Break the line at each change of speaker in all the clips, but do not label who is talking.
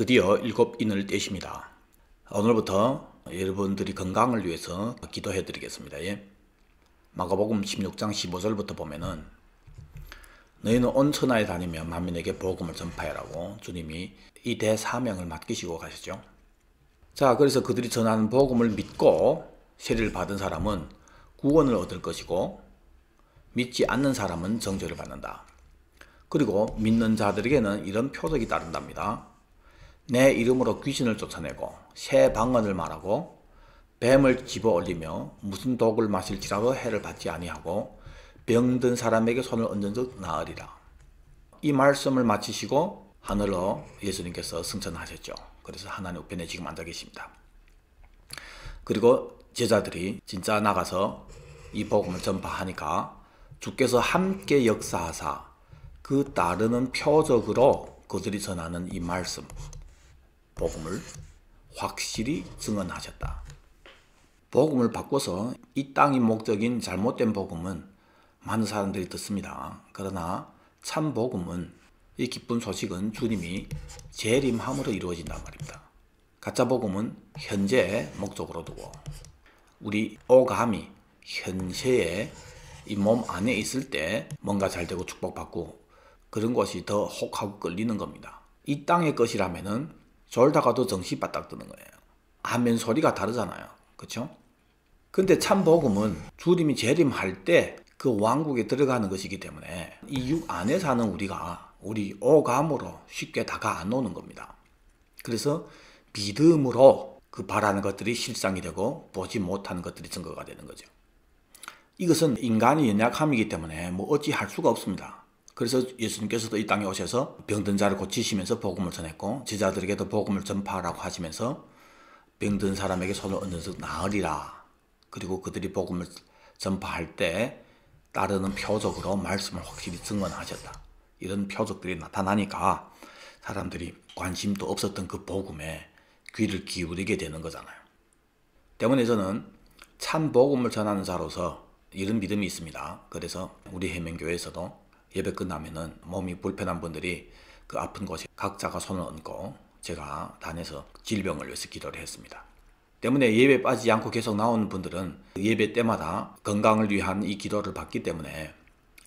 드디어 7인을 떼십니다. 오늘부터 여러분들이 건강을 위해서 기도해 드리겠습니다. 예? 마가복음 16장 15절부터 보면은 너희는 온 천하에 다니며 만민에게 복음을 전파해라고 주님이 이 대사명을 맡기시고 가시죠. 자, 그래서 그들이 전하는 복음을 믿고 세례를 받은 사람은 구원을 얻을 것이고 믿지 않는 사람은 정죄를 받는다. 그리고 믿는 자들에게는 이런 표적이 따른답니다. 내 이름으로 귀신을 쫓아내고 새 방언을 말하고 뱀을 집어 올리며 무슨 독을 마실지라도 해를 받지 아니하고 병든 사람에게 손을 얹은 즉 나으리라. 이 말씀을 마치시고 하늘로 예수님께서 승천하셨죠. 그래서 하나님 우편에 지금 앉아 계십니다. 그리고 제자들이 진짜 나가서 이 복음을 전파하니까 주께서 함께 역사하사 그 따르는 표적으로 그들이 전하는 이 말씀 복음을 확실히 증언하셨다. 복음을 바꿔서 이 땅이 목적인 잘못된 복음은 많은 사람들이 듣습니다. 그러나 참 복음은, 이 기쁜 소식은 주님이 재림함으로 이루어진단 말입니다. 가짜 복음은 현재의 목적으로 두고 우리 오감이 현세에 이 몸 안에 있을 때 뭔가 잘 되고 축복받고 그런 것이 더 혹하고 끌리는 겁니다. 이 땅의 것이라면은 졸다가도 정신 바짝 드는 거예요. 아멘 소리가 다르잖아요. 그렇죠? 근데 참 복음은 주님이 재림할 때 그 왕국에 들어가는 것이기 때문에 이 육 안에 사는 우리가 우리 오감으로 쉽게 다가 안 오는 겁니다. 그래서 믿음으로 그 바라는 것들이 실상이 되고 보지 못하는 것들이 증거가 되는 거죠. 이것은 인간의 연약함이기 때문에 어찌할 수가 없습니다. 그래서 예수님께서도 이 땅에 오셔서 병든 자를 고치시면서 복음을 전했고 제자들에게도 복음을 전파하라고 하시면서 병든 사람에게 손을 얹어서 나으리라. 그리고 그들이 복음을 전파할 때 따르는 표적으로 말씀을 확실히 증언하셨다. 이런 표적들이 나타나니까 사람들이 관심도 없었던 그 복음에 귀를 기울이게 되는 거잖아요. 때문에 저는 참 복음을 전하는 자로서 이런 믿음이 있습니다. 그래서 우리 해명교회에서도 예배 끝나면은 몸이 불편한 분들이 그 아픈 곳에 각자가 손을 얹고 제가 단에서 질병을 위해서 기도를 했습니다. 때문에 예배 빠지지 않고 계속 나오는 분들은 예배 때마다 건강을 위한 이 기도를 받기 때문에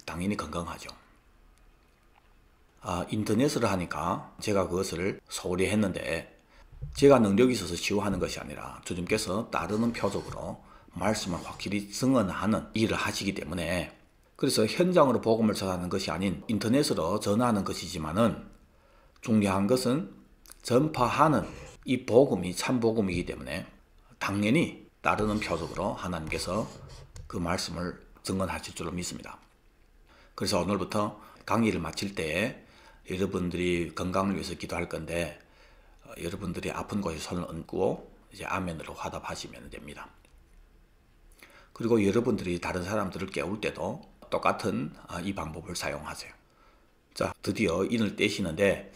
당연히 건강하죠. 인터넷으로 하니까 제가 그것을 소홀히 했는데 제가 능력이 있어서 치유하는 것이 아니라 주님께서 따르는 표적으로 말씀을 확실히 증언하는 일을 하시기 때문에 그래서 현장으로 복음을 전하는 것이 아닌 인터넷으로 전하는 것이지만은 중요한 것은 전파하는 이 복음이 참 복음이기 때문에 당연히 따르는 표적으로 하나님께서 그 말씀을 증언하실 줄로 믿습니다. 그래서 오늘부터 강의를 마칠 때에 여러분들이 건강을 위해서 기도할 건데 여러분들이 아픈 곳에 손을 얹고 이제 아멘으로 화답하시면 됩니다. 그리고 여러분들이 다른 사람들을 깨울 때도 똑같은 이 방법을 사용하세요. 자, 드디어 인을 떼시는데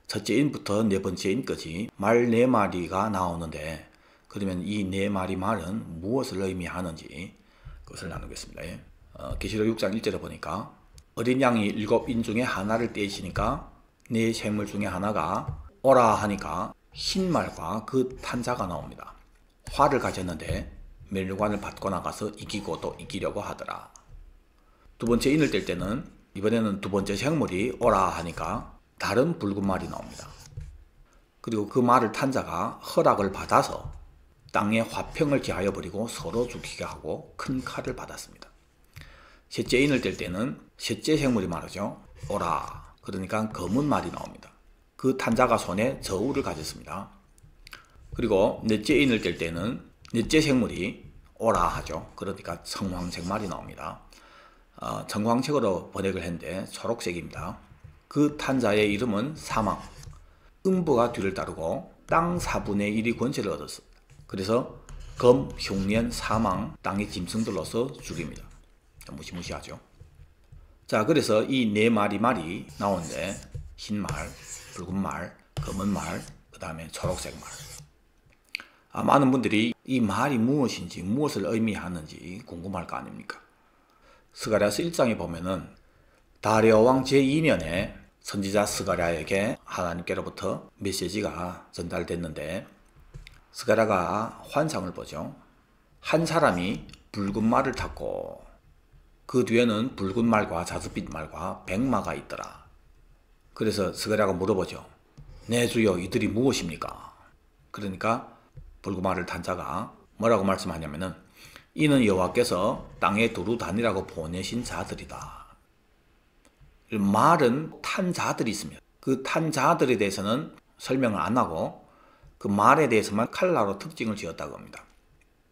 첫째 인부터 네 번째 인까지 말 4마리가 나오는데 그러면 이 4마리 말은 무엇을 의미하는지 그것을 나누겠습니다. 계시록 6장 1절에 보니까 어린 양이 7인 중에 하나를 떼시니까 네 생물 중에 하나가 오라 하니까 흰 말과 그 탄자가 나옵니다. 화를 가졌는데 멸류관을 받고 나가서 이기고 또 이기려고 하더라. 두 번째 인을 뗄 때는 이번에는 두 번째 생물이 오라 하니까 다른 붉은 말이 나옵니다. 그리고 그 말을 탄 자가 허락을 받아서 땅에 화평을 기하여 버리고 서로 죽이게 하고 큰 칼을 받았습니다. 셋째 인을 뗄 때는 셋째 생물이 말하죠. 오라. 그러니까 검은 말이 나옵니다. 그 탄 자가 손에 저울을 가졌습니다. 그리고 넷째 인을 뗄 때는 넷째 생물이 오라 하죠. 그러니까 청황색 말이 나옵니다. 청황색으로 번역을 했는데 초록색입니다. 그 탄자의 이름은 사망. 음부가 뒤를 따르고 땅 4분의 1이 권세를 얻었습니다. 그래서 검, 흉년, 사망, 땅의 짐승들로서 죽입니다. 무시무시하죠. 자, 그래서 이 4마리 말이 나오는데 흰 말, 붉은 말, 검은 말, 그 다음에 초록색 말. 많은 분들이 이 말이 무엇인지 무엇을 의미하는지 궁금할 거 아닙니까? 스가랴서 1장에 보면은 다리오 왕 제2년에 선지자 스가랴에게 하나님께로부터 메시지가 전달됐는데 스가랴가 환상을 보죠. 한 사람이 붉은 말을 탔고 그 뒤에는 붉은 말과 자줏빛 말과 백마가 있더라. 그래서 스가랴가 물어보죠. 내 주여 이들이 무엇입니까? 그러니까 붉은 말을 탄 자가 뭐라고 말씀하냐면은 이는 여호와께서 땅에 두루 다니라고 보내신 자들이다. 말은 탄 자들이 있습니다. 그 탄 자들에 대해서는 설명을 안 하고 그 말에 대해서만 칼라로 특징을 지었다고 합니다.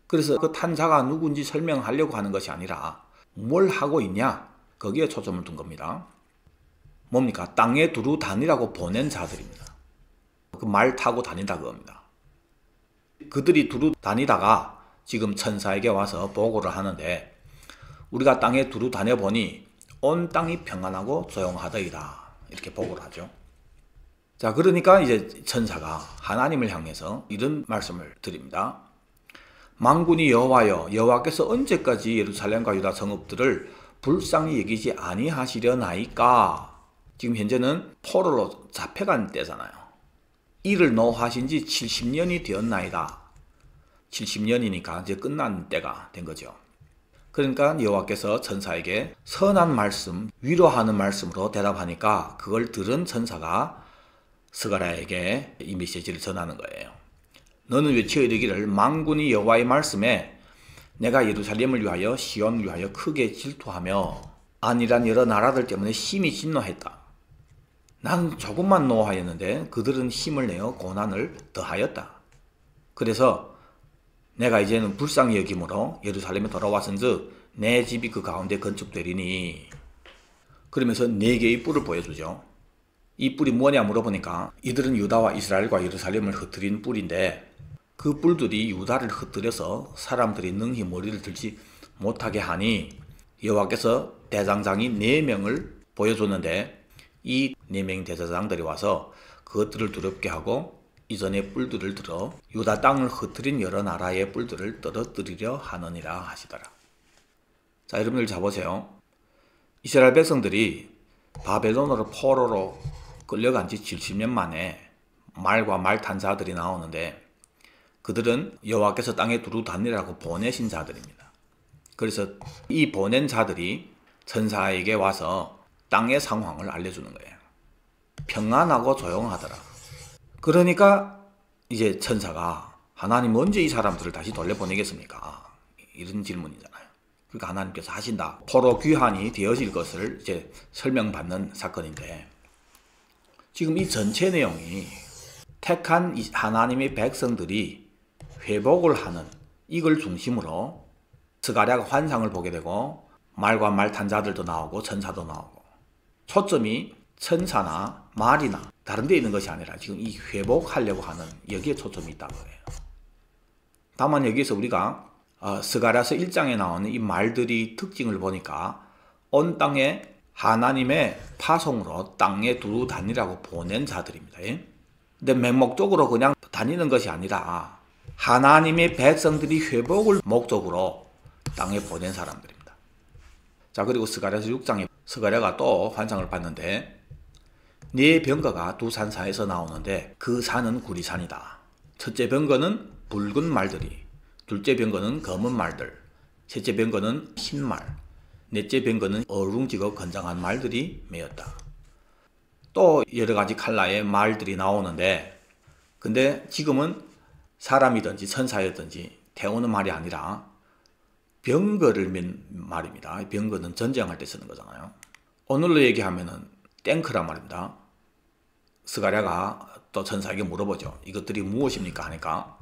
그래서 그 탄 자가 누군지 설명하려고 하는 것이 아니라 뭘 하고 있냐? 거기에 초점을 둔 겁니다. 뭡니까? 땅에 두루 다니라고 보낸 자들입니다. 그 말 타고 다닌다 그겁니다. 그들이 두루 다니다가 지금 천사에게 와서 보고를 하는데 우리가 땅에 두루 다녀보니 온 땅이 평안하고 조용하더이다. 이렇게 보고를 하죠. 자, 그러니까 이제 천사가 하나님을 향해서 이런 말씀을 드립니다. 만군이 여호와여, 여호와께서 언제까지 예루살렘과 유다 성읍들을 불쌍히 여기지 아니하시려나이까? 지금 현재는 포로로 잡혀간 때잖아요. 이를 노하신 지 70년이 되었나이다. 70년이니까 이제 끝난 때가 된 거죠. 그러니까 여호와께서 천사에게 선한 말씀, 위로하는 말씀으로 대답하니까 그걸 들은 천사가 스가랴에게 이 메시지를 전하는 거예요. 너는 외쳐 이르기를 만군이 여호와의 말씀에 내가 예루살렘을 위하여 시온을 위하여 크게 질투하며 안일한 여러 나라들 때문에 심히 진노했다. 나는 조금만 노하였는데 그들은 힘을 내어 고난을 더하였다. 그래서 내가 이제는 불쌍히 여김으로 예루살렘에 돌아왔은즉 내 집이 그 가운데 건축되리니. 그러면서 4개의 뿔을 보여주죠. 이 뿔이 뭐냐 물어보니까 이들은 유다와 이스라엘과 예루살렘을 흩트린 뿔인데 그 뿔들이 유다를 흩뜨려서 사람들이 능히 머리를 들지 못하게 하니 여호와께서 대장장이 4명을 보여줬는데 이 4명의 대제사장들이 와서 그것들을 두렵게 하고 이전의 뿔들을 들어 유다 땅을 흩트린 여러 나라의 뿔들을 떨어뜨리려 하느니라 하시더라. 자, 여러분들 잘 보세요. 이스라엘 백성들이 바벨론으로 포로로 끌려간 지 70년 만에 말과 말 탄 자들이 나오는데 그들은 여호와께서 땅에 두루 다니라고 보내신 자들입니다. 그래서 이 보낸 자들이 천사에게 와서 땅의 상황을 알려주는 거예요. 평안하고 조용하더라. 그러니까 이제 천사가 하나님 언제 이 사람들을 다시 돌려보내겠습니까? 이런 질문이잖아요. 그러니까 하나님께서 하신다. 포로 귀환이 되어질 것을 이제 설명받는 사건인데 지금 이 전체 내용이 택한 하나님의 백성들이 회복을 하는 이걸 중심으로 스가랴가 환상을 보게 되고 말과 말 탄 자들도 나오고 천사도 나오고 초점이 천사나 말이나 다른 데 있는 것이 아니라 지금 이 회복하려고 하는 여기에 초점이 있다는 거예요. 다만 여기에서 우리가 스가랴서 1장에 나오는 이 말들이 특징을 보니까 온 땅에 하나님의 파송으로 땅에 두루 다니라고 보낸 자들입니다. 근데 맹목적으로 그냥 다니는 것이 아니라 하나님의 백성들이 회복을 목적으로 땅에 보낸 사람들입니다. 자, 그리고 스가랴서 6장에 스가랴가 또 환상을 봤는데 네 병거가 두 산 사이에서 나오는데 그 산은 구리산이다. 첫째 병거는 붉은 말들이, 둘째 병거는 검은 말들, 셋째 병거는 흰 말, 넷째 병거는 어룽지고 건장한 말들이 메었다. 또 여러 가지 컬러의 말들이 나오는데 근데 지금은 사람이든지 천사였든지 태우는 말이 아니라 병거를 맨 말입니다. 병거는 전쟁할 때 쓰는 거잖아요. 오늘로 얘기하면은 탱크란 말입니다. 스가랴가 또 천사에게 물어보죠. 이것들이 무엇입니까? 하니까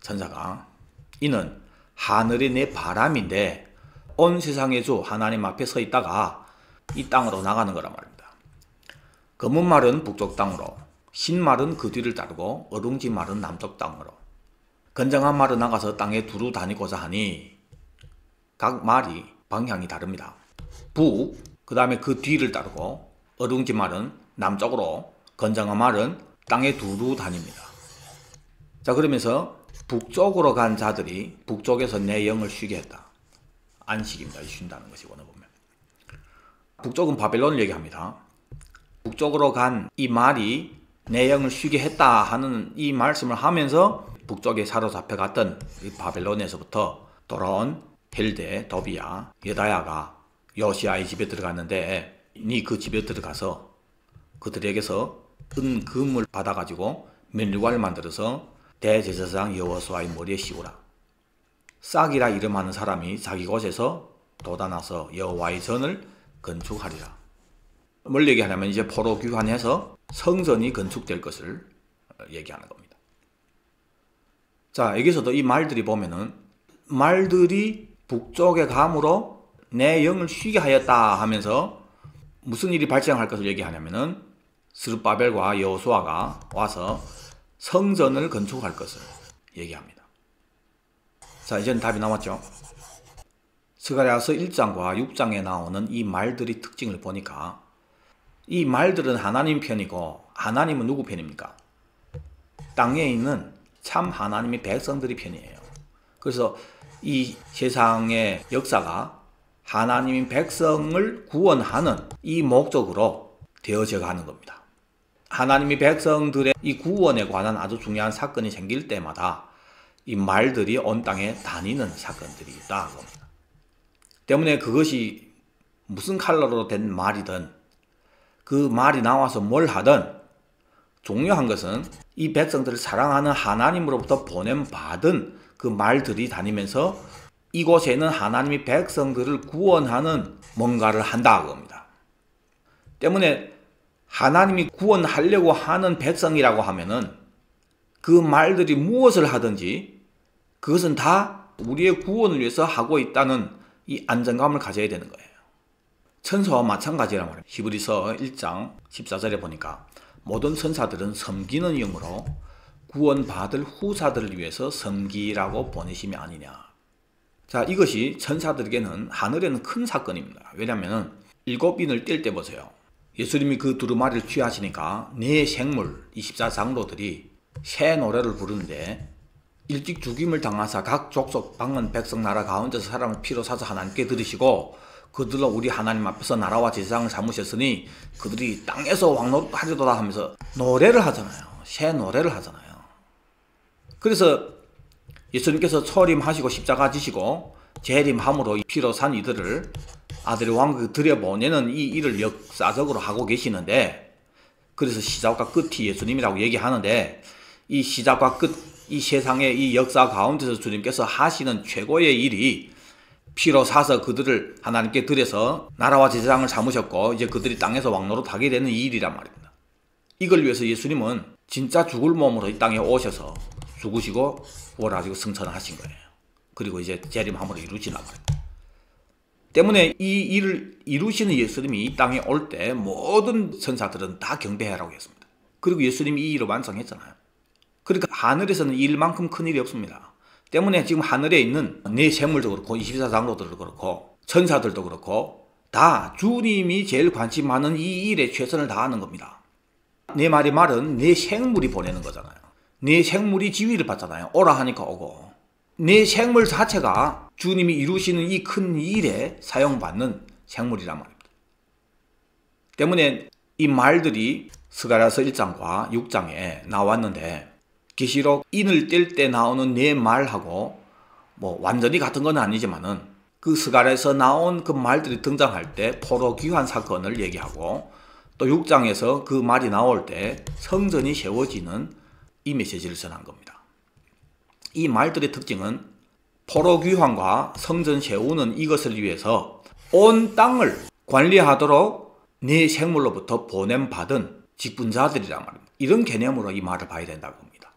천사가 이는 하늘의 내 바람인데 온 세상의 주 하나님 앞에 서 있다가 이 땅으로 나가는 거란 말입니다. 검은 말은 북쪽 땅으로, 흰 말은 그 뒤를 따르고 어룽지 말은 남쪽 땅으로, 건장한 말은 나가서 땅에 두루 다니고자 하니 각 말이 방향이 다릅니다. 북, 그 다음에 그 뒤를 따르고 어룽지 말은 남쪽으로, 건장한 말은 땅에 두루 다닙니다. 자, 그러면서 북쪽으로 간 자들이 북쪽에서 내 영을 쉬게 했다. 안식입니다. 쉰다는 것이 원어 보면. 북쪽은 바벨론을 얘기합니다. 북쪽으로 간 이 말이 내 영을 쉬게 했다 하는 이 말씀을 하면서 북쪽에 사로잡혀갔던 이 바벨론에서부터 돌아온 헬데, 도비야, 여다야가 요시아의 집에 들어갔는데 니 그 집에 들어가서 그들에게서 은 금을 받아가지고 면류관을 만들어서 대제사장 여호수아의 머리에 씌우라. 싹이라 이름하는 사람이 자기 곳에서 돋아나서 여호와의 전을 건축하리라. 뭘 얘기하냐면 이제 포로 귀환해서 성전이 건축될 것을 얘기하는 겁니다. 자, 여기서도 이 말들이 보면은 말들이 북쪽에 감으로 내 영을 쉬게 하였다 하면서 무슨 일이 발생할 것을 얘기하냐면은 스룹바벨과 여호수아가 와서 성전을 건축할 것을 얘기합니다. 자, 이제는 답이 나왔죠. 스가랴서 1장과 6장에 나오는 이 말들의 특징을 보니까 이 말들은 하나님 편이고 하나님은 누구 편입니까? 땅에 있는 참 하나님의 백성들의 편이에요. 그래서 이 세상의 역사가 하나님의 백성을 구원하는 이 목적으로 되어져 가는 겁니다. 하나님의 백성들의 이 구원에 관한 아주 중요한 사건이 생길 때마다 이 말들이 온 땅에 다니는 사건들이 있다 겁니다. 때문에 그것이 무슨 컬러로 된 말이든 그 말이 나와서 뭘 하든 중요한 것은 이 백성들을 사랑하는 하나님으로부터 보냄받은 그 말들이 다니면서 이곳에는 하나님의 백성들을 구원하는 뭔가를 한다 그겁니다. 때문에 하나님이 구원하려고 하는 백성이라고 하면은 그 말들이 무엇을 하든지 그것은 다 우리의 구원을 위해서 하고 있다는 이 안정감을 가져야 되는 거예요. 천사와 마찬가지란 말이에요. 히브리서 1장 14절에 보니까 모든 천사들은 섬기는 영으로 구원받을 후사들을 위해서 섬기라고 보내심이 아니냐. 자, 이것이 천사들에게는 하늘에는 큰 사건입니다. 왜냐하면 7인을 뗄 때 보세요. 예수님이 그 두루마리를 취하시니까 네 생물 24장로들이 새 노래를 부르는데 일찍 죽임을 당하사 각 족속 방언 백성 나라 가운데서 사람을 피로 사서 하나님께 드리시고 그들로 우리 하나님 앞에서 나라와 제사장을 삼으셨으니 그들이 땅에서 왕노릇 하리도다 하면서 노래를 하잖아요. 새 노래를 하잖아요. 그래서 예수님께서 초림하시고 십자가 지시고 재림함으로 피로 산 이들을 아들의 왕국에 들여보내는 이 일을 역사적으로 하고 계시는데 그래서 시작과 끝이 예수님이라고 얘기하는데 이 시작과 끝, 이 세상의 이 역사 가운데서 주님께서 하시는 최고의 일이 피로 사서 그들을 하나님께 드려서 나라와 제사장을 삼으셨고 이제 그들이 땅에서 왕노릇 하게 되는 이 일이란 말입니다. 이걸 위해서 예수님은 진짜 죽을 몸으로 이 땅에 오셔서 죽으시고 부활하시고 승천하신 거예요. 그리고 이제 재림함으로 이루시란 말입니다. 때문에 이 일을 이루시는 예수님이 이 땅에 올 때 모든 천사들은 다 경배하라고 했습니다. 그리고 예수님이 이 일을 완성했잖아요. 그러니까 하늘에서는 이 일만큼 큰 일이 없습니다. 때문에 지금 하늘에 있는 네 생물도 그렇고 24장로들도 그렇고 천사들도 그렇고 다 주님이 제일 관심 많은 이 일에 최선을 다하는 겁니다. 내 말은 내 생물이 보내는 거잖아요. 내 생물이 지위를 받잖아요. 오라 하니까 오고 내 생물 자체가 주님이 이루시는 이 큰 일에 사용받는 생물이란 말입니다. 때문에 이 말들이 스가랴서 1장과 6장에 나왔는데 계시록 인을 뗄 때 나오는 내 말하고 뭐 완전히 같은 건 아니지만은 그 스가랴에서 나온 그 말들이 등장할 때 포로 귀환 사건을 얘기하고 또 6장에서 그 말이 나올 때 성전이 세워지는 이 메시지를 전한 겁니다. 이 말들의 특징은 포로 귀환과 성전 세우는 이것을 위해서 온 땅을 관리하도록 네 생물로부터 보냄받은 직분자들이란 말입니다. 이런 개념으로 이 말을 봐야 된다고 합니다.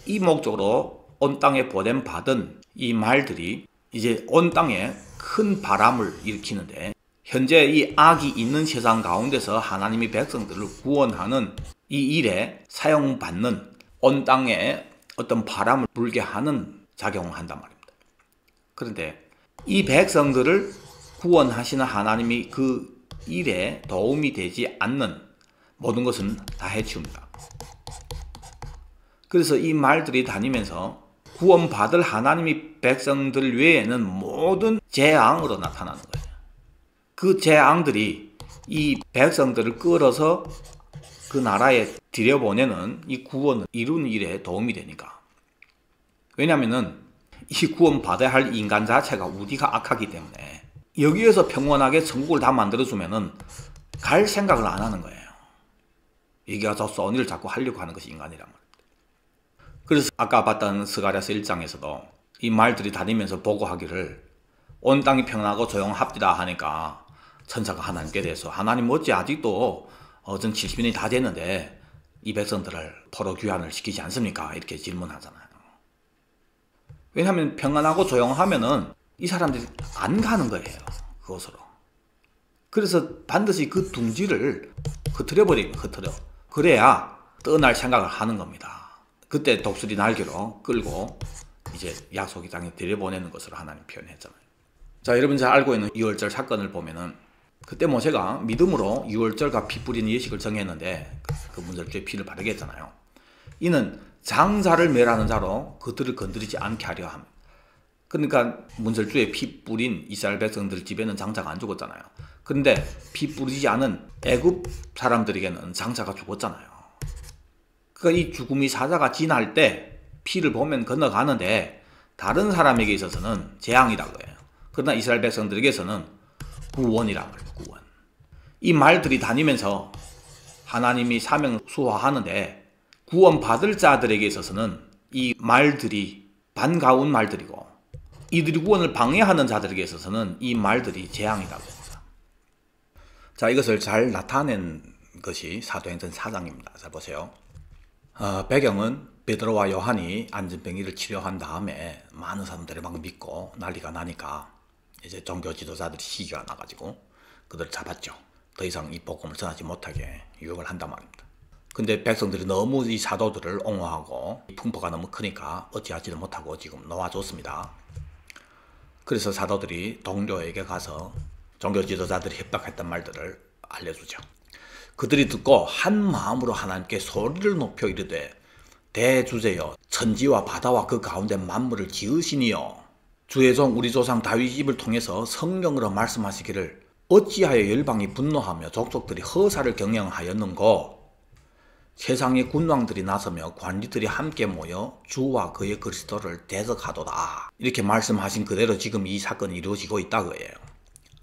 이 목적으로 온 땅에 보냄받은 이 말들이 이제 온 땅에 큰 바람을 일으키는데 현재 이 악이 있는 세상 가운데서 하나님의 백성들을 구원하는 이 일에 사용받는 온 땅에 어떤 바람을 불게 하는 작용을 한단 말입니다. 그런데 이 백성들을 구원하시는 하나님이 그 일에 도움이 되지 않는 모든 것은 다 해치웁니다. 그래서 이 말들이 다니면서 구원받을 하나님의 백성들 외에는 모든 재앙으로 나타나는 거예요. 그 재앙들이 이 백성들을 끌어서 그 나라에 들여보내는 이 구원을 이루는 일에 도움이 되니까. 왜냐면은 이 구원 받아야 할 인간 자체가 우리가 악하기 때문에 여기에서 평온하게 천국을 다 만들어주면은 갈 생각을 안 하는 거예요. 이게 저 쏜 일을 자꾸 하려고 하는 것이 인간이란 말이에요. 그래서 아까 봤던 스가랴서 1장에서도 이 말들이 다니면서 보고하기를 온 땅이 평안하고 조용합디다 하니까 천사가 하나님께 대해서 하나님 어찌 아직도 전 70년이 다 됐는데 이 백성들을 포로 귀환을 시키지 않습니까? 이렇게 질문하잖아요. 왜냐하면 평안하고 조용하면은 이 사람들이 안 가는 거예요. 그곳으로. 그래서 반드시 그 둥지를 흐트려버리면 흐트려. 그래야 떠날 생각을 하는 겁니다. 그때 독수리 날개로 끌고 이제 약속의 땅에 들여보내는 것으로 하나님 표현했잖아요. 자, 여러분 잘 알고 있는 유월절 사건을 보면은 그때 모세가 믿음으로 유월절과 피 뿌리는 예식을 정했는데 그 문설주에 피를 바르게 했잖아요. 이는 장자를 멸하는 자로 그들을 건드리지 않게 하려 합니다. 그러니까 문설주에 피 뿌린 이스라엘 백성들 집에는 장자가 안 죽었잖아요. 그런데 피 뿌리지 않은 애굽 사람들에게는 장자가 죽었잖아요. 그러니까 이 죽음이 사자가 지날 때 피를 보면 건너가는데 다른 사람에게 있어서는 재앙이라고 해요. 그러나 이스라엘 백성들에게서는 구원이라고 해요. 구원. 이 말들이 다니면서 하나님이 사명 수호하는데 구원 받을 자들에게 있어서는 이 말들이 반가운 말들이고 이들이 구원을 방해하는 자들에게 있어서는 이 말들이 재앙이라고 합니다. 자, 이것을 잘 나타낸 것이 사도행전 4장입니다. 자, 보세요. 배경은 베드로와 요한이 안전병기를 치료한 다음에 많은 사람들이 막 믿고 난리가 나니까 이제 종교 지도자들이 시기가 나가지고 그들을 잡았죠. 더 이상 이 복음을 전하지 못하게 유혹을 한단 말입니다. 근데 백성들이 너무 이 사도들을 옹호하고 풍파가 너무 크니까 어찌하지도 못하고 지금 놓아줬습니다. 그래서 사도들이 동료에게 가서 종교 지도자들이 협박했던 말들을 알려주죠. 그들이 듣고 한 마음으로 하나님께 소리를 높여 이르되 대주제여 천지와 바다와 그 가운데 만물을 지으시니여 주의 종 우리 조상 다윗 입을 통해서 성령으로 말씀하시기를 어찌하여 열방이 분노하며 족속들이 허사를 경영하였는고 세상의 군왕들이 나서며 관리들이 함께 모여 주와 그의 그리스도를 대적하도다. 이렇게 말씀하신 그대로 지금 이 사건이 이루어지고 있다고 해요.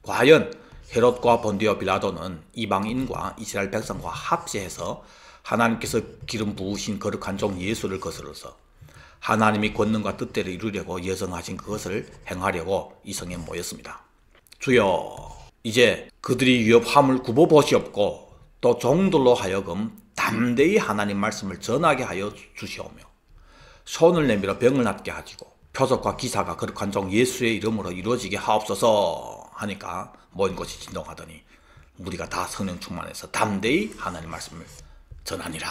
과연 헤롯과 본디오 빌라도는 이방인과 이스라엘 백성과 합세해서 하나님께서 기름 부으신 거룩한 종 예수를 거스러서 하나님이 권능과 뜻대로 이루려고 예정하신 그것을 행하려고 이 성에 모였습니다. 주여, 이제 그들이 위협함을 굽어보시옵고 또 종들로 하여금 담대히 하나님 말씀을 전하게 하여 주시오며 손을 내밀어 병을 낫게 하시고 표적과 기사가 거룩한 종 예수의 이름으로 이루어지게 하옵소서 하니까 모인 곳이 진동하더니 우리가 다 성령 충만해서 담대히 하나님 말씀을 전하니라.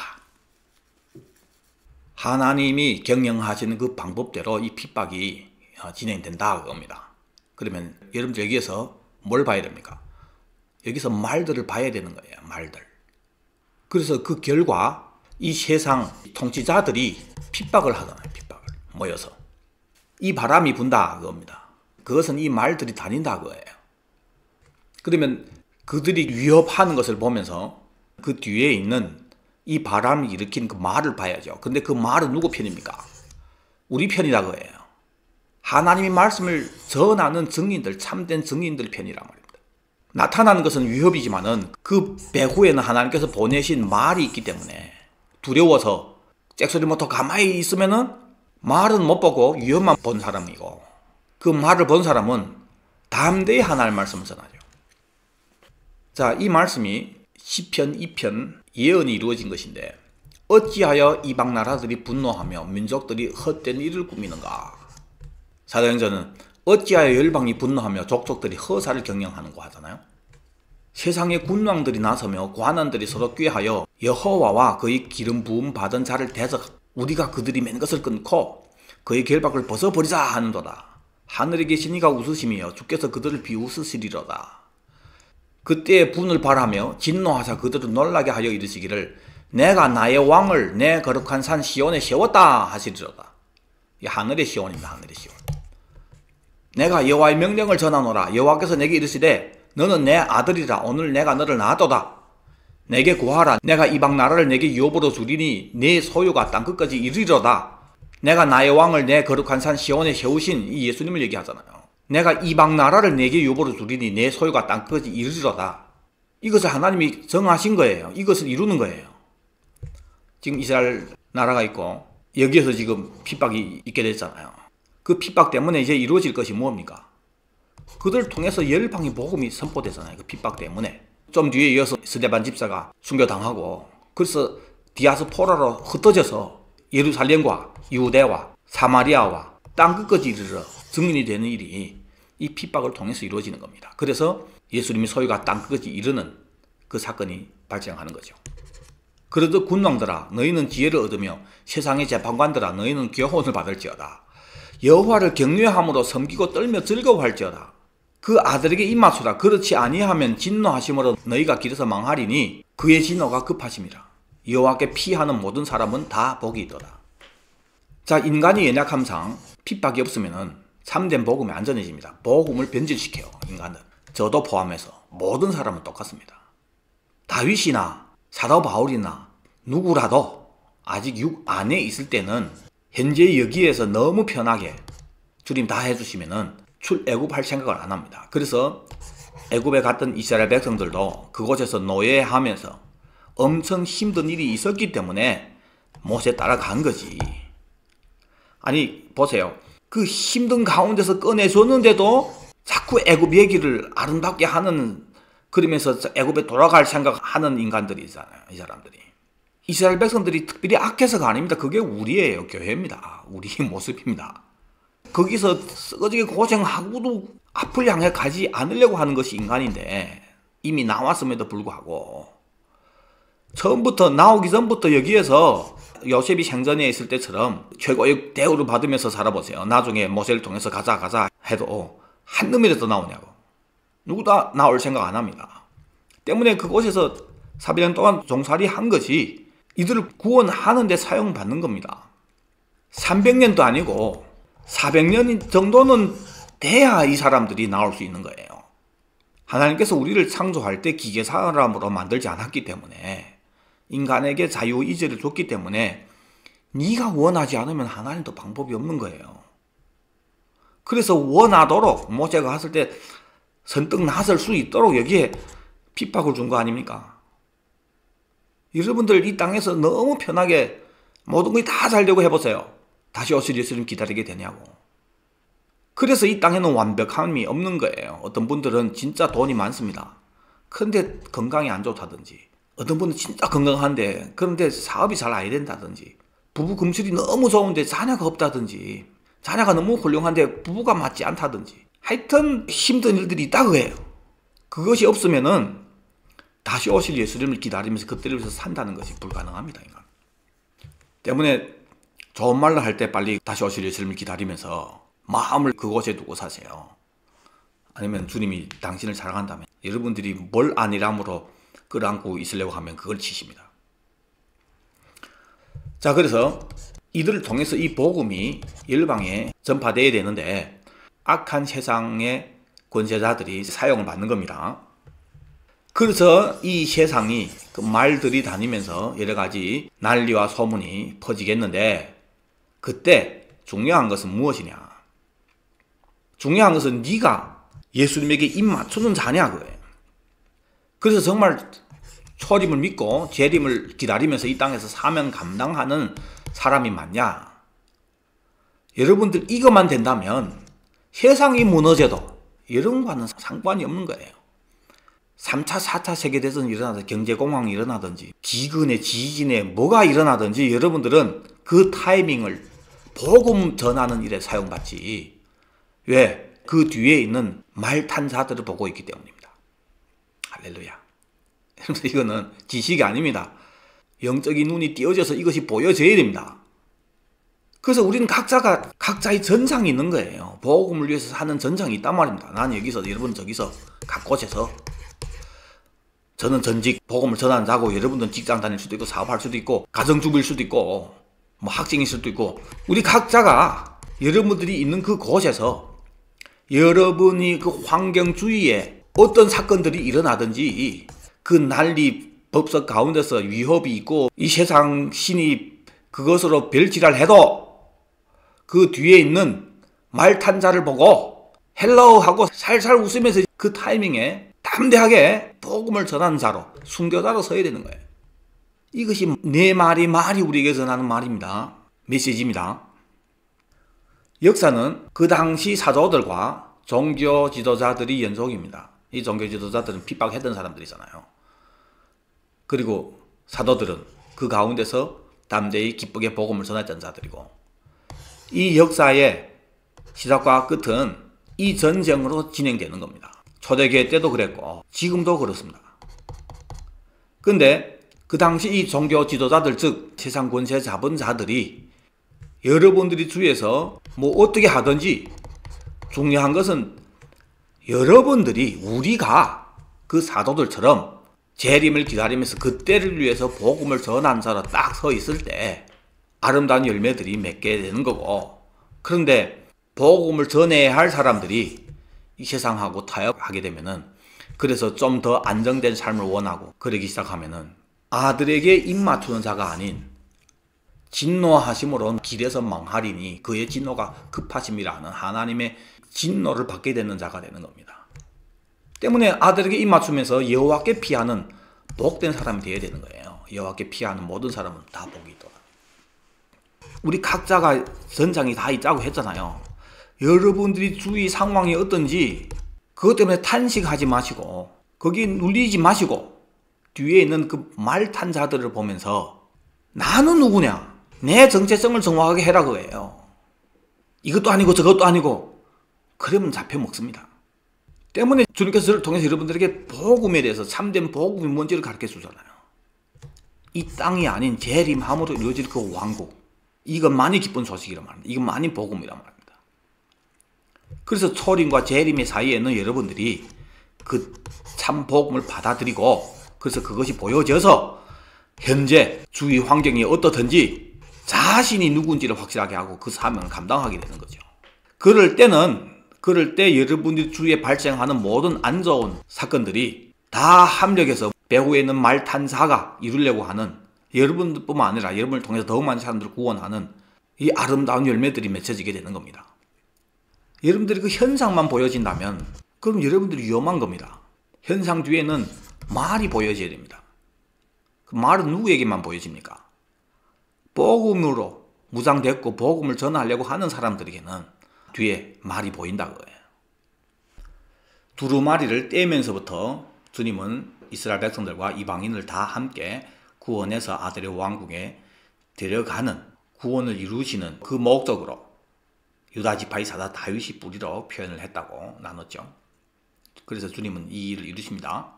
하나님이 경영하시는 그 방법대로 이 핍박이 진행된다 그겁니다. 그러면 여러분들 여기에서 뭘 봐야 됩니까? 여기서 말들을 봐야 되는 거예요. 말들. 그래서 그 결과 이 세상 통치자들이 핍박을 하잖아요. 핍박을 모여서 이 바람이 분다 그겁니다. 그것은 이 말들이 다닌다 그거예요. 그러면 그들이 위협하는 것을 보면서 그 뒤에 있는 이 바람을 일으킨 그 말을 봐야죠. 근데 그 말은 누구 편입니까? 우리 편이다 그거예요. 하나님의 말씀을 전하는 증인들, 참된 증인들 편이란 말입니다. 나타나는 것은 위협이지만은 그 배후에는 하나님께서 보내신 말이 있기 때문에 두려워서 잭소리 못하고 가만히 있으면은 말은 못 보고 위협만 본 사람이고 그 말을 본 사람은 담대히 하나님의 말씀을 전하죠. 자, 이 말씀이 시편 2편 예언이 이루어진 것인데 어찌하여 이방 나라들이 분노하며 민족들이 헛된 일을 꾸미는가. 사도행전은 어찌하여 열방이 분노하며 족속들이 허사를 경영하는고 하잖아요. 세상의 군왕들이 나서며 관원들이 서로 꾀하여 여호와와 그의 기름 부음 받은 자를 대적 우리가 그들이 맨 것을 끊고 그의 결박을 벗어버리자 하는도다. 하늘에 계신 이가 웃으시며 주께서 그들을 비웃으시리로다. 그때의 분을 바라며 진노하사 그들을 놀라게 하여 이르시기를 내가 나의 왕을 내 거룩한 산 시온에 세웠다 하시리로다. 이 하늘의 시온입니다. 하늘의 시온. 내가 여호와의 명령을 전하노라. 여호와께서 내게 이르시되 너는 내 아들이라. 오늘 내가 너를 낳았도다. 내게 구하라. 내가 이방 나라를 내게 유업으로 주리니 내 소유가 땅끝까지 이르리로다. 내가 나의 왕을 내 거룩한 산 시온에 세우신 이 예수님을 얘기하잖아요. 내가 이방 나라를 내게 유업으로 주리니 내 소유가 땅끝까지 이르리로다. 이것을 하나님이 정하신 거예요. 이것을 이루는 거예요. 지금 이스라엘 나라가 있고 여기에서 지금 핍박이 있게 됐잖아요. 그 핍박 때문에 이제 이루어질 것이 뭡니까? 그들을 통해서 열방의 복음이 선포되잖아요. 그 핍박 때문에. 좀 뒤에 이어서 스데반 집사가 순교당하고 그래서 디아스포라로 흩어져서 예루살렘과 유대와 사마리아와 땅끝까지 이르러 증인이 되는 일이 이 핍박을 통해서 이루어지는 겁니다. 그래서 예수님의 소유가 땅끝까지 이르는 그 사건이 발생하는 거죠. 그러듯 군왕들아 너희는 지혜를 얻으며 세상의 재판관들아 너희는 교훈을 받을지어다. 여호와를 경외함으로 섬기고 떨며 즐거워할지어다. 그 아들에게 입맞추라. 그렇지 아니하면 진노하심으로 너희가 길에서 망하리니 그의 진노가 급하심이라. 여호와께 피하는 모든 사람은 다 복이 있도다. 자, 인간이 연약함상 핍박이 없으면 참된 복음이 안전해집니다. 복음을 변질시켜요. 인간은. 저도 포함해서 모든 사람은 똑같습니다. 다윗이나 사도 바울이나 누구라도 아직 육 안에 있을 때는 현재 여기에서 너무 편하게 주님 다 해주시면은 출애굽할 생각을 안 합니다. 그래서 애굽에 갔던 이스라엘 백성들도 그곳에서 노예하면서 엄청 힘든 일이 있었기 때문에 모세 따라간 거지. 아니 보세요. 그 힘든 가운데서 꺼내줬는데도 자꾸 애굽 얘기를 아름답게 하는, 그러면서 애굽에 돌아갈 생각하는 인간들이잖아요. 이 사람들이. 이스라엘 백성들이 특별히 악해서가 아닙니다. 그게 우리예요. 교회입니다. 우리의 모습입니다. 거기서 쓰거지게 고생하고도 앞을 향해 가지 않으려고 하는 것이 인간인데 이미 나왔음에도 불구하고 처음부터 나오기 전부터 여기에서 요셉이 생전에 있을 때처럼 최고의 대우를 받으면서 살아보세요. 나중에 모세를 통해서 가자 해도 한 놈이라도 나오냐고. 누구도 나올 생각 안 합니다. 때문에 그곳에서 400년 동안 종살이 한 것이 이들을 구원하는 데 사용받는 겁니다. 300년도 아니고 400년 정도는 돼야 이 사람들이 나올 수 있는 거예요. 하나님께서 우리를 창조할 때 기계 사람으로 만들지 않았기 때문에, 인간에게 자유의지를 줬기 때문에 네가 원하지 않으면 하나님도 방법이 없는 거예요. 그래서 원하도록 모세가 갔을 때 선뜻 나설 수 있도록 여기에 핍박을 준 거 아닙니까? 여러분들 이 땅에서 너무 편하게 모든 것이 다 잘 되고 해보세요. 다시 오실 예수님 기다리게 되냐고. 그래서 이 땅에는 완벽함이 없는 거예요. 어떤 분들은 진짜 돈이 많습니다. 그런데 건강이 안 좋다든지, 어떤 분은 진짜 건강한데 그런데 사업이 잘 안 된다든지, 부부 금술이 너무 좋은데 자녀가 없다든지, 자녀가 너무 훌륭한데 부부가 맞지 않다든지, 하여튼 힘든 일들이 있다고 해요. 그것이 없으면은 다시 오실 예수님을 기다리면서 그때를 위해서 산다는 것이 불가능합니다. 인간. 때문에 좋은 말로 할 때 빨리 다시 오실 예수님을 기다리면서 마음을 그곳에 두고 사세요. 아니면 주님이 당신을 사랑한다면 여러분들이 뭘 안일함으로 끌어안고 있으려고 하면 그걸 치십니다. 자, 그래서 이들을 통해서 이 복음이 열방에 전파되어야 되는데 악한 세상의 권세자들이 사용을 받는 겁니다. 그래서 이 세상이 그 말들이 다니면서 여러 가지 난리와 소문이 퍼지겠는데, 그때 중요한 것은 무엇이냐? 중요한 것은 네가 예수님에게 입 맞추는 자냐 그거예요. 그래서 정말 초림을 믿고 재림을 기다리면서 이 땅에서 사명 감당하는 사람이 맞냐? 여러분들 이것만 된다면 세상이 무너져도 여러분과는 상관이 없는 거예요. 3차, 4차 세계대전이 일어나든지 경제공황이 일어나든지 기근에 지진에 뭐가 일어나든지 여러분들은 그 타이밍을 복음 전하는 일에 사용받지. 왜? 그 뒤에 있는 말탄자들을 보고 있기 때문입니다. 할렐루야. 여러분 이거는 지식이 아닙니다. 영적인 눈이 띄어져서 이것이 보여져야 됩니다. 그래서 우리는 각자가 각자의 전장이 있는 거예요. 복음을 위해서 하는 전장이 있단 말입니다. 나는 여기서, 여러분 저기서, 각 곳에서. 저는 전직 복음을 전하는 자고, 여러분들은 직장 다닐 수도 있고 사업할 수도 있고 가정주부일 수도 있고 뭐 학생일 수도 있고, 우리 각자가 여러분들이 있는 그 곳에서 여러분이 그 환경 주위에 어떤 사건들이 일어나든지 그 난리 법석 가운데서 위협이 있고 이 세상 신이 그것으로 별지랄해도 그 뒤에 있는 말 탄 자를 보고 헬로우 하고 살살 웃으면서 그 타이밍에 담대하게 복음을 전하는 자로, 순교자로 서야 되는 거예요. 이것이 네 말이 우리에게 전하는 말입니다. 메시지입니다. 역사는 그 당시 사도들과 종교 지도자들이 연속입니다. 이 종교 지도자들은 핍박했던 사람들이잖아요. 그리고 사도들은 그 가운데서 담대히 기쁘게 복음을 전했던 자들이고, 이 역사의 시작과 끝은 이 전쟁으로 진행되는 겁니다. 초대교회 때도 그랬고 지금도 그렇습니다. 근데 그 당시 이 종교 지도자들, 즉 세상 권세 잡은 자들이 여러분들이 주위에서 뭐 어떻게 하든지 중요한 것은 여러분들이, 우리가 그 사도들처럼 재림을 기다리면서 그때를 위해서 복음을 전한 자로 딱 서 있을 때 아름다운 열매들이 맺게 되는 거고, 그런데 복음을 전해야 할 사람들이 이 세상하고 타협하게 되면은, 그래서 좀 더 안정된 삶을 원하고 그러기 시작하면은 아들에게 입 맞추는 자가 아닌 진노하심으로 길에서 망하리니 그의 진노가 급하심이라는 하나님의 진노를 받게 되는 자가 되는 겁니다. 때문에 아들에게 입 맞추면서 여호와께 피하는 복된 사람이 되어야 되는 거예요. 여호와께 피하는 모든 사람은 다 복이 있더라. 우리 각자가 전장이 다 있다고 했잖아요. 여러분들이 주위 상황이 어떤지 그것 때문에 탄식하지 마시고 거기 눌리지 마시고 뒤에 있는 그 말 탄 자들을 보면서 나는 누구냐? 내 정체성을 정확하게 해라 그거예요. 이것도 아니고 저것도 아니고 그러면 잡혀 먹습니다. 때문에 주님께서 저를 통해서 여러분들에게 복음에 대해서 참된 복음이 뭔지를 가르쳐 주잖아요. 이 땅이 아닌 재림함으로 이루어질 그 왕국, 이것만이 기쁜 소식이란 말입니다. 이것만이 복음이란 말입니다. 그래서 초림과 재림의 사이에는 여러분들이 그 참 복음을 받아들이고, 그래서 그것이 보여져서 현재 주위 환경이 어떻든지 자신이 누군지를 확실하게 하고 그 사명을 감당하게 되는 거죠. 그럴 때 여러분들 주위에 발생하는 모든 안 좋은 사건들이 다 합력해서 배후에 있는 말 탄사가 이루려고 하는, 여러분들뿐만 아니라 여러분을 통해서 더욱 많은 사람들을 구원하는 이 아름다운 열매들이 맺혀지게 되는 겁니다. 여러분들이 그 현상만 보여진다면 그럼 여러분들이 위험한 겁니다. 현상 뒤에는 말이 보여져야 됩니다. 그 말은 누구에게만 보여집니까? 복음으로 무장됐고 복음을 전하려고 하는 사람들에게는 뒤에 말이 보인다고 해요. 두루마리를 떼면서부터 주님은 이스라엘 백성들과 이방인을 다 함께 구원해서 아들의 왕국에 데려가는, 구원을 이루시는 그 목적으로 유다 지파의 사다 다윗이 뿌리로 표현을 했다고 나눴죠. 그래서 주님은 이 일을 이루십니다.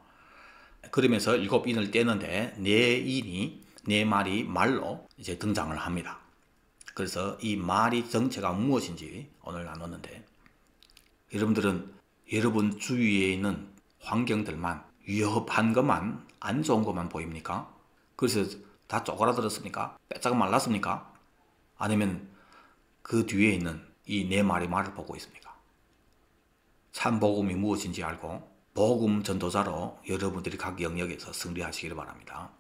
그러면서 7인을 떼는데 4인이, 4마리 말로 이제 등장을 합니다. 그래서 이 말이 정체가 무엇인지 오늘 나눴는데, 여러분들은 여러분 주위에 있는 환경들만 위협한 것만, 안 좋은 것만 보입니까? 그래서 다 쪼그라들었습니까? 빼짝 말랐습니까? 아니면 그 뒤에 있는 이 4마리 말을 보고 있습니까? 참 복음이 무엇인지 알고 복음 전도자로 여러분들이 각 영역에서 승리하시기를 바랍니다.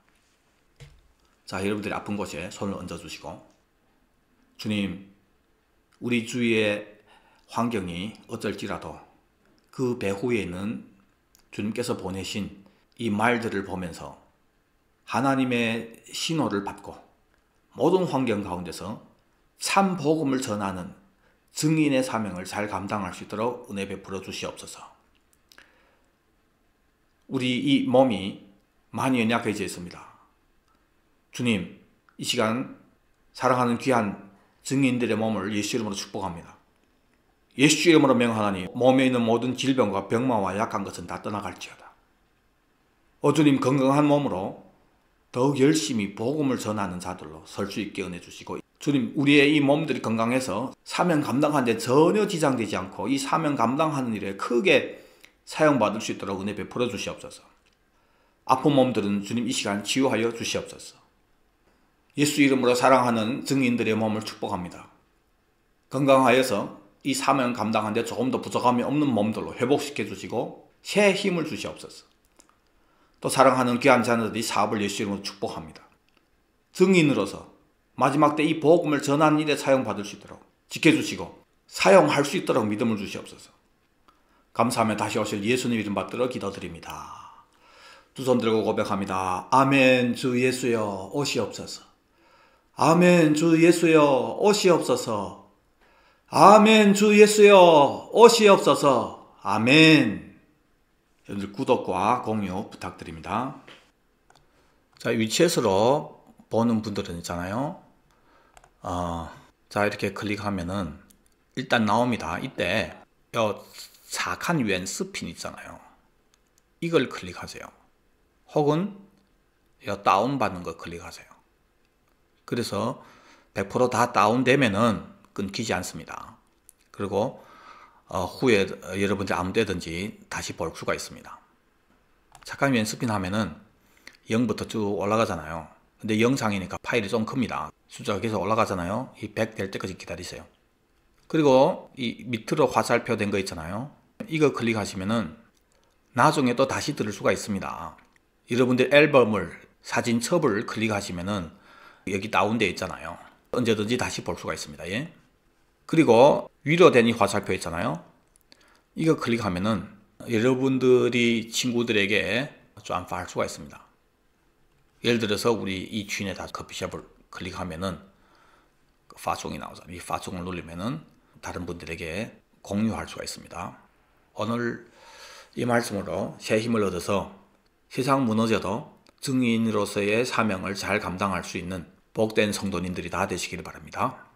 자, 여러분들이 아픈 곳에 손을 얹어주시고, 주님, 우리 주위의 환경이 어쩔지라도 그 배후에 있는 주님께서 보내신 이 말들을 보면서 하나님의 신호를 받고 모든 환경 가운데서 참 복음을 전하는 증인의 사명을 잘 감당할 수 있도록 은혜 베풀어 주시옵소서. 우리 이 몸이 많이 연약해져 있습니다. 주님, 이 시간 사랑하는 귀한 증인들의 몸을 예수 이름으로 축복합니다. 예수 이름으로 명하나니 몸에 있는 모든 질병과 병마와 약한 것은 다 떠나갈지어다. 주님, 건강한 몸으로 더욱 열심히 복음을 전하는 자들로 설 수 있게 은혜 주시고, 주님, 우리의 이 몸들이 건강해서 사명 감당하는 데 전혀 지장되지 않고 이 사명 감당하는 일에 크게 사용받을 수 있도록 은혜 베풀어 주시옵소서. 아픈 몸들은 주님 이 시간 치유하여 주시옵소서. 예수 이름으로 사랑하는 증인들의 몸을 축복합니다. 건강하여서 이 사명 감당하는 데 조금 더 부족함이 없는 몸들로 회복시켜 주시고 새 힘을 주시옵소서. 또 사랑하는 귀한 자녀들이 사업을 예수 이름으로 축복합니다. 증인으로서 마지막 때 이 복음을 전하는 일에 사용받을 수 있도록 지켜주시고 사용할 수 있도록 믿음을 주시옵소서. 감사하며 다시 오실 예수님 이름 받들어 기도드립니다. 두 손 들고 고백합니다. 아멘. 주 예수여 오시옵소서. 아멘. 주 예수여 오시옵소서. 아멘. 주 예수여 오시옵소서. 아멘. 여러분들 구독과 공유 부탁드립니다. 자, 위챗으로 보는 분들은 있잖아요. 자, 이렇게 클릭하면은 일단 나옵니다. 이때 요 사칸 왼 스핀 있잖아요. 이걸 클릭하세요. 혹은 요 다운받는 거 클릭하세요. 그래서 100% 다 다운되면은 끊기지 않습니다. 그리고 후에 여러분들 아무 때든지 다시 볼 수가 있습니다. 사칸 왼 스핀 하면은 0부터 쭉 올라가잖아요. 근데 영상이니까 파일이 좀 큽니다. 숫자가 계속 올라가잖아요. 이 100 될 때까지 기다리세요. 그리고 이 밑으로 화살표 된 거 있잖아요. 이거 클릭하시면은 나중에 또 다시 들을 수가 있습니다. 여러분들 앨범을 사진첩을 클릭하시면은 여기 다운되어 있잖아요. 언제든지 다시 볼 수가 있습니다. 예? 그리고 위로 된 이 화살표 있잖아요. 이거 클릭하면은 여러분들이 친구들에게转发할 수가 있습니다. 예를 들어서 우리 이 주인의 커피숍을 클릭하면은 파송이 나오잖아요. 이 파송을 누르면은 다른 분들에게 공유할 수가 있습니다. 오늘 이 말씀으로 새 힘을 얻어서 세상 무너져도 증인으로서의 사명을 잘 감당할 수 있는 복된 성도님들이 다 되시길 바랍니다.